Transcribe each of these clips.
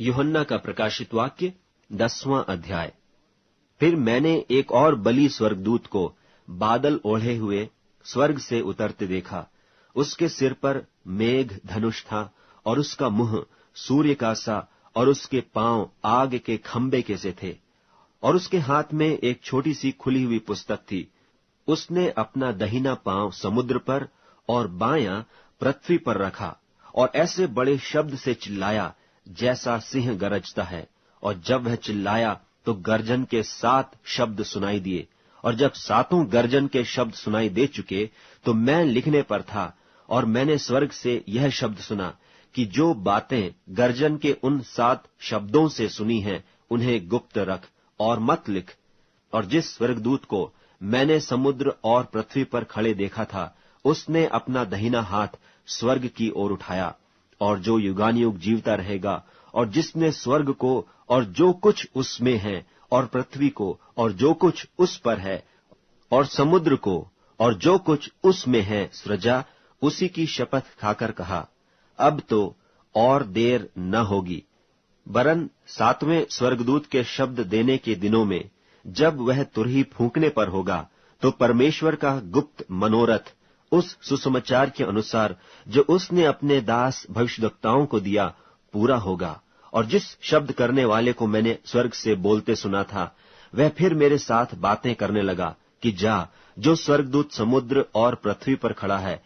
यूहन्ना का प्रकाशित वाक्य 10वां अध्याय। फिर मैंने एक और बलि स्वर्गदूत को बादल ओढ़े हुए स्वर्ग से उतरते देखा। उसके सिर पर मेघ धनुष था और उसका मुंह सूर्य का सा और उसके पांव आग के खंबे के से थे और उसके हाथ में एक छोटी सी खुली हुई पुस्तक थी। उसने अपना दहिना पांव समुद्र पर और बायां पृथ्वी पर रखा और ऐसे बड़े शब्द से चिल्लाया जैसा सिंह गरजता है। और जब वह चिल्लाया तो गर्जन के 7 शब्द सुनाई दिए। और जब 7 गर्जन के शब्द सुनाई दे चुके तो मैं लिखने पर था और मैंने स्वर्ग से यह शब्द सुना कि जो बातें गर्जन के उन 7 शब्दों से सुनी हैं उन्हें गुप्त रख और मत लिख। और जिस स्वर्गदूत को मैंने समुद्र और पृथ्वी पर खड़े देखा था उसने अपना दहिना हाथ स्वर्ग की ओर उठाया और जो युगानुयुग जीवता रहेगा और जिसने स्वर्ग को और जो कुछ उसमें है और पृथ्वी को और जो कुछ उस पर है और समुद्र को और जो कुछ उसमें है सृजा, उसी की शपथ खाकर कहा, अब तो और देर न होगी, वरन 7वें स्वर्गदूत के शब्द देने के दिनों में जब वह तुरही फूंकने पर होगा तो परमेश्वर का गुप्त मनोरथ उस सुसमाचार के अनुसार जो उसने अपने दास भविष्यद्वक्ताओं को दिया पूरा होगा। और जिस शब्द करने वाले को मैंने स्वर्ग से बोलते सुना था वह फिर मेरे साथ बातें करने लगा कि जा, जो स्वर्गदूत समुद्र और पृथ्वी पर खड़ा है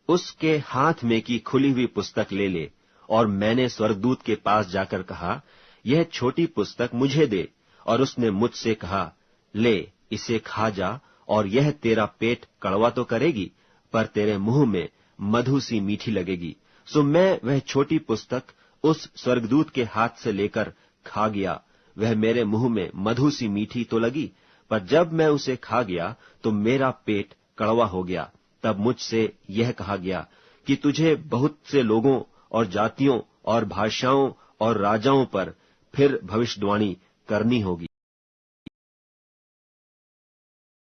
उसके हाथ में की खुली हुई पुस्तक ले ले। और मैंने स्वर्गदूत के पास जाकर कहा, यह छोटी पुस्तक मुझे दे। और उसने मुझसे कहा, ले इसे खा जा और यह तेरा पेट कड़वा तो करेगी पर तेरे मुंह में मधु सी मीठी लगेगी। सो मैं वह छोटी पुस्तक उस स्वर्गदूत के हाथ से लेकर खा गया। वह मेरे मुंह में मधु सी मीठी तो लगी, पर जब मैं उसे खा गया तो मेरा पेट कड़वा हो गया। तब मुझसे यह कहा गया कि तुझे बहुत से लोगों और जातियों और भाषाओं और राजाओं पर फिर भविष्यवाणी करनी होगी।